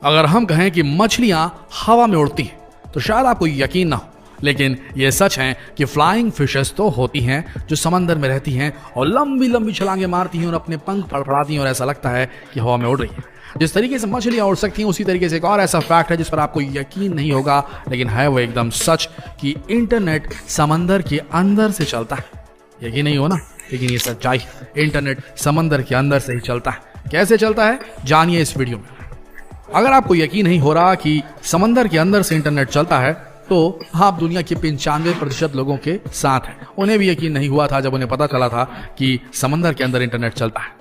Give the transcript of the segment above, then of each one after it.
अगर हम कहें कि मछलियां हवा में उड़ती हैं तो शायद आपको यकीन ना हो, लेकिन ये सच है कि फ्लाइंग फिशेस तो होती हैं जो समंदर में रहती हैं और लंबी लंबी छलांगे मारती हैं और अपने पंख फड़फड़ाती हैं और ऐसा लगता है कि हवा में उड़ रही है। जिस तरीके से मछलियां उड़ सकती हैं उसी तरीके से एक और ऐसा फैक्ट है जिस पर आपको यकीन नहीं होगा, लेकिन है वो एकदम सच कि इंटरनेट समंदर के अंदर से चलता है। यकीन नहीं हो ना, लेकिन ये सच्चाई है। इंटरनेट समंदर के अंदर से ही चलता है। कैसे चलता है जानिए इस वीडियो में। अगर आपको यकीन नहीं हो रहा कि समंदर के अंदर से इंटरनेट चलता है तो आप दुनिया के 95% लोगों के साथ हैं। उन्हें भी यकीन नहीं हुआ था जब उन्हें पता चला था कि समंदर के अंदर इंटरनेट चलता है।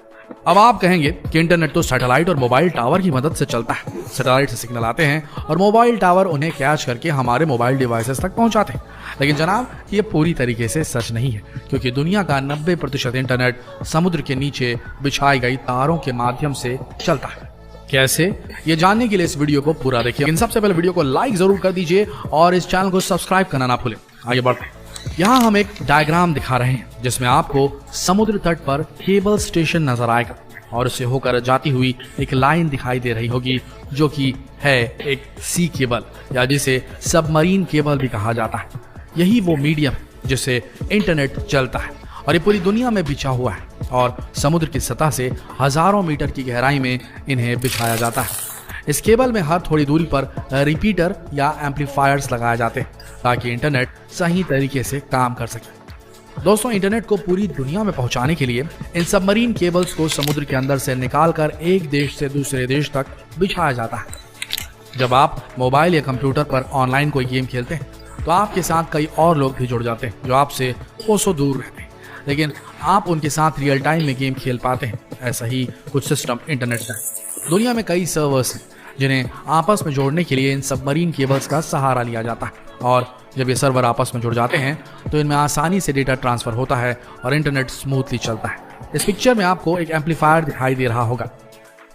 अब आप कहेंगे कि इंटरनेट तो सैटेलाइट और मोबाइल टावर की मदद से चलता है। सैटेलाइट से सिग्नल आते हैं और मोबाइल टावर उन्हें कैच करके हमारे मोबाइल डिवाइसेस तक पहुंचाते हैं। लेकिन जनाब, ये पूरी तरीके से सच नहीं है, क्योंकि दुनिया का 90% इंटरनेट समुद्र के नीचे बिछाई गई तारों के माध्यम से चलता है। कैसे, ये जानने के लिए इस वीडियो को पूरा देखिए। लेकिन सबसे पहले वीडियो को लाइक जरूर कर दीजिए और इस चैनल को सब्सक्राइब करना ना भूलें। आगे बढ़ते हैं। यहाँ हम एक डायग्राम दिखा रहे हैं जिसमें आपको समुद्र तट पर केबल स्टेशन नजर आएगा और उससे होकर जाती हुई एक लाइन दिखाई दे रही होगी जो कि है एक सी केबल, या जिसे सबमरीन केबल भी कहा जाता है। यही वो मीडियम जिससे इंटरनेट चलता है और ये पूरी दुनिया में बिछा हुआ है और समुद्र की सतह से हजारों मीटर की गहराई में इन्हें बिछाया जाता है। इस केबल में हर थोड़ी दूरी पर रिपीटर या एम्पलीफायर्स लगाए जाते हैं ताकि इंटरनेट सही तरीके से काम कर सके। दोस्तों, इंटरनेट को पूरी दुनिया में पहुंचाने के लिए इन सबमरीन केबल्स को समुद्र के अंदर से निकालकर एक देश से दूसरे देश तक बिछाया जाता है। जब आप मोबाइल या कंप्यूटर पर ऑनलाइन कोई गेम खेलते हैं तो आपके साथ कई और लोग भी जुड़ जाते हैं जो आपसे कोसों दूर रहते हैं, लेकिन आप उनके साथ रियल टाइम में गेम खेल पाते हैं। ऐसा ही कुछ सिस्टम इंटरनेट का है। दुनिया में कई सर्वर्स हैं जिन्हें आपस में जोड़ने के लिए इन सबमरीन केबल्स का सहारा लिया जाता है, और जब ये सर्वर आपस में जुड़ जाते हैं तो इनमें आसानी से डेटा ट्रांसफर होता है और इंटरनेट स्मूथली चलता है। इस पिक्चर में आपको एक एम्पलीफायर दिखाई दे रहा होगा।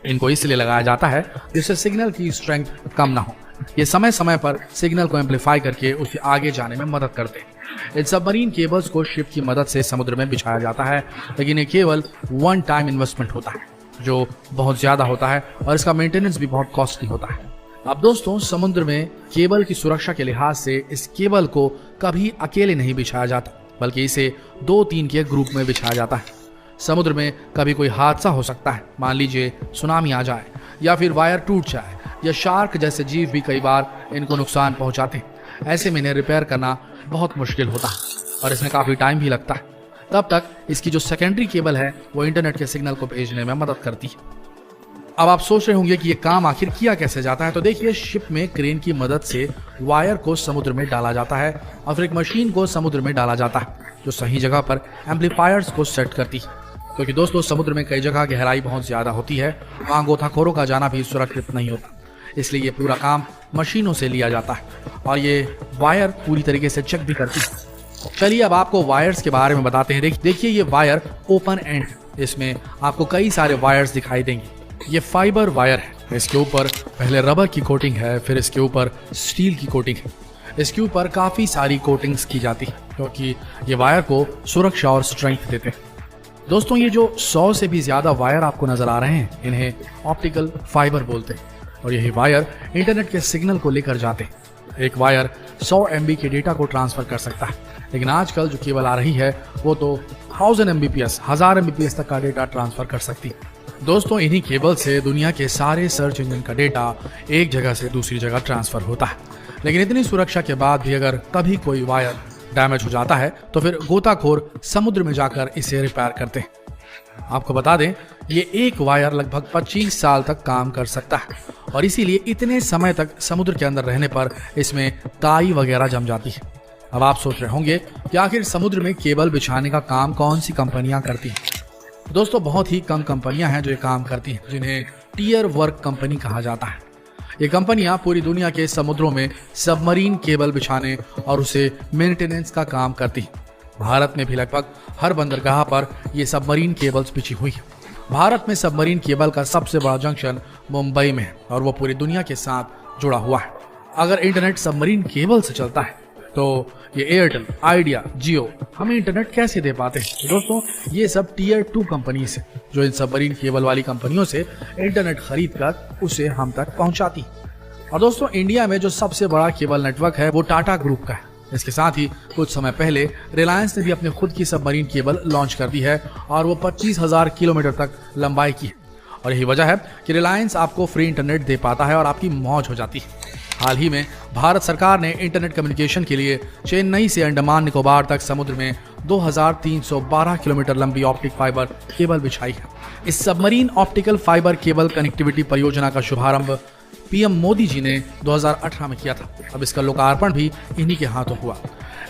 इनको इसलिए लगाया जाता है जिससे सिग्नल की स्ट्रेंथ कम ना हो। ये समय समय पर सिग्नल को एम्पलीफाई करके उसे आगे जाने में मदद करते हैं। इन सबमरीन केबल्स को शिप की मदद से समुद्र में बिछाया जाता है, लेकिन ये केवल वन टाइम इन्वेस्टमेंट होता है जो बहुत ज्यादा होता है और इसका मेंटेनेंस भी बहुत कॉस्टली होता है। अब दोस्तों, समुद्र में केबल की सुरक्षा के लिहाज से इस केबल को कभी अकेले नहीं बिछाया जाता, बल्कि इसे 2-3 के ग्रुप में बिछाया जाता है। समुद्र में कभी कोई हादसा हो सकता है, मान लीजिए सुनामी आ जाए या फिर वायर टूट जाए या शार्क जैसे जीव भी कई बार इनको नुकसान पहुंचाते हैं। ऐसे में इन्हें रिपेयर करना बहुत मुश्किल होता है और इसमें काफी टाइम भी लगता है। तब तक इसकी जो सेकेंडरी केबल है वो इंटरनेट के सिग्नल को भेजने में मदद करती है। अब आप सोच रहे होंगे कि ये काम आखिर किया कैसे जाता है, तो देखिए, शिप में क्रेन की मदद से वायर को समुद्र में डाला जाता है और फिर एक मशीन को समुद्र में डाला जाता है जो सही जगह पर एम्पलीफायर्स को सेट करती है। क्योंकि दोस्तों, समुद्र में कई जगह गहराई बहुत ज्यादा होती है, वहाँ गोताखोरों का जाना भी सुरक्षित नहीं होता, इसलिए ये पूरा काम मशीनों से लिया जाता है और ये वायर पूरी तरीके से चेक भी करती है। चलिए अब आपको वायर्स के बारे में बताते हैं। देखिए, ये वायर ओपन एंड, इसमें आपको कई सारे वायर्स दिखाई देंगे। ये फाइबर वायर है। इसके ऊपर पहले रबर की कोटिंग है, फिर इसके ऊपर स्टील की कोटिंग है। इसके ऊपर काफी सारी कोटिंग्स की जाती है क्योंकि ये वायर को सुरक्षा और स्ट्रेंथ देते हैं। दोस्तों, ये जो 100 से भी ज्यादा वायर आपको नजर आ रहे हैं, इन्हें ऑप्टिकल फाइबर बोलते हैं और यही वायर इंटरनेट के सिग्नल को लेकर जाते हैं। एक वायर 100 MB के डेटा को ट्रांसफर कर सकता है, लेकिन आजकल जो केबल आ रही है वो तो 1000 Mbps 1000 Mbps तक का डेटा ट्रांसफर कर सकती है। दोस्तों, इन्हीं केबल से दुनिया के सारे सर्च इंजन का डेटा एक जगह से दूसरी जगह ट्रांसफर होता है। लेकिन इतनी सुरक्षा के बाद भी अगर कभी कोई वायर डैमेज हो जाता है तो फिर गोताखोर समुद्र में जाकर इसे रिपेयर करते हैं। आपको बता दें, ये एक वायर लगभग 25 साल तक काम कर सकता है और इसीलिए इतने समय तक समुद्र के अंदर रहने पर इसमें काई वगैरह जम जाती है। अब आप सोच रहे होंगे कि आखिर समुद्र में केबल बिछाने का काम कौन सी कंपनियां करती हैं। दोस्तों, बहुत ही कम कंपनियां हैं जो ये काम करती हैं, जिन्हें टियर वर्क कंपनी कहा जाता है। ये कंपनियां पूरी दुनिया के समुद्रों में सबमरीन केबल बिछाने और उसे मेंटेनेंस का काम करती हैं। भारत में भी लगभग हर बंदरगाह पर ये सबमरीन केबल्स बिछी हुई है। भारत में सबमरीन केबल का सबसे बड़ा जंक्शन मुंबई में है और वो पूरी दुनिया के साथ जुड़ा हुआ है। अगर इंटरनेट सबमरीन केबल से चलता है तो ये एयरटेल, आइडिया, जियो हमें इंटरनेट कैसे दे पाते हैं? तो दोस्तों ये सब टीयर 2 कंपनीज है जो इन सबमरीन केबल वाली कंपनियों से इंटरनेट खरीद कर उसे हम तक पहुंचाती। और दोस्तों इंडिया में जो सबसे बड़ा केबल नेटवर्क है वो टाटा ग्रुप का है। इसके साथ ही कुछ समय पहले रिलायंस ने भी अपने खुद की सबमरीन केबल लॉन्च कर दी है और वो 25,000 किलोमीटर तक लंबाई की है। और यही वजह है कि रिलायंस आपको फ्री इंटरनेट दे पाता है और आपकी मौज हो जाती है। हाल ही में भारत सरकार ने इंटरनेट कम्युनिकेशन के लिए चेन्नई से अंडमान निकोबार तक समुद्र में 2312 किलोमीटर लंबी ऑप्टिक फाइबर केबल बिछाई है। इस submarine optical fibre cable connectivity परियोजना का शुभारंभ पीएम मोदी जी ने 2018 में किया था। अब इसका लोकार्पण भी इन्हीं के हाथों हुआ।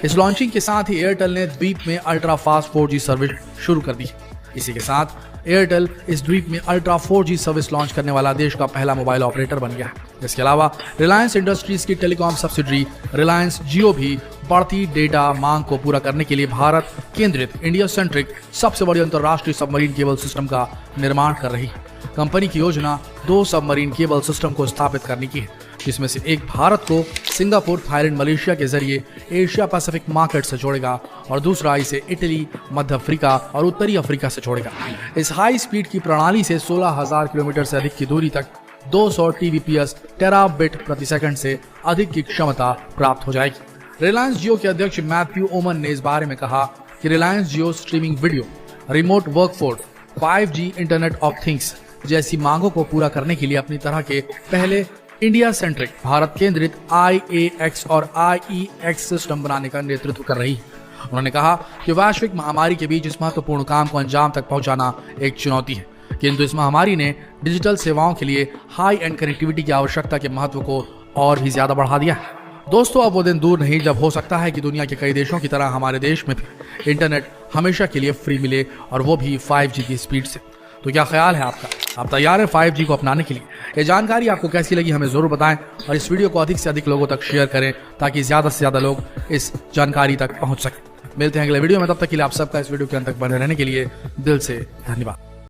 इस लॉन्चिंग के साथ ही एयरटेल ने द्वीप में अल्ट्रा फास्ट 4G सर्विस शुरू कर दी। इसी के साथ एयरटेल इस द्वीप में अल्ट्रा 4G सर्विस लॉन्च करने वाला देश का पहला मोबाइल ऑपरेटर बन गया है। इसके अलावा रिलायंस इंडस्ट्रीज की टेलीकॉम सब्सिडरी रिलायंस जियो भी बढ़ती डेटा मांग को पूरा करने के लिए भारत केंद्रित इंडिया सेंट्रिक सबसे बड़ी अंतर्राष्ट्रीय सबमरीन केबल सिस्टम का निर्माण कर रही है। कंपनी की योजना 2 सबमरीन केबल सिस्टम को स्थापित करने की है, जिसमें से एक भारत को सिंगापुर, थाईलैंड, मलेशिया के जरिए एशिया पैसिफिक मार्केट से जोड़ेगा और दूसरा इसे इटली, मध्य अफ्रीका और उत्तरी अफ्रीका से जोड़ेगा। इस हाई स्पीड की प्रणाली से 16,000 किलोमीटर से अधिक की दूरी तक 200 TBps टेराबिट प्रति सेकंड से अधिक की क्षमता प्राप्त हो जाएगी। रिलायंस जियो के अध्यक्ष मैथ्यू ओमन ने इस बारे में कहा कि Reliance Jio streaming video, remote workforce, 5G internet of things जैसी मांगों को पूरा करने के लिए अपनी तरह के पहले इंडिया सेंट्रिक भारत केंद्रित IAX और IEX सिस्टम बनाने का नेतृत्व कर रही है। उन्होंने कहा कि वैश्विक महामारी के बीच इस महत्वपूर्ण काम को अंजाम तक पहुंचाना एक चुनौती है, किंतु इस महामारी ने डिजिटल सेवाओं के लिए हाई एंड कनेक्टिविटी की आवश्यकता के महत्व को और भी ज्यादा बढ़ा दिया है। दोस्तों अब वो दिन दूर नहीं जब हो सकता है कि दुनिया के कई देशों की तरह हमारे देश में भी इंटरनेट हमेशा के लिए फ्री मिले और वो भी 5G की स्पीड से। तो क्या ख्याल है आपका? आप तैयार हैं 5G को अपनाने के लिए? ये जानकारी आपको कैसी लगी हमें जरूर बताएं और इस वीडियो को अधिक से अधिक लोगों तक शेयर करें ताकि ज्यादा से ज्यादा लोग इस जानकारी तक पहुंच सकें। मिलते हैं अगले वीडियो में, तब तक के लिए आप सबका इस वीडियो के अंत तक बने रहने के लिए दिल से धन्यवाद।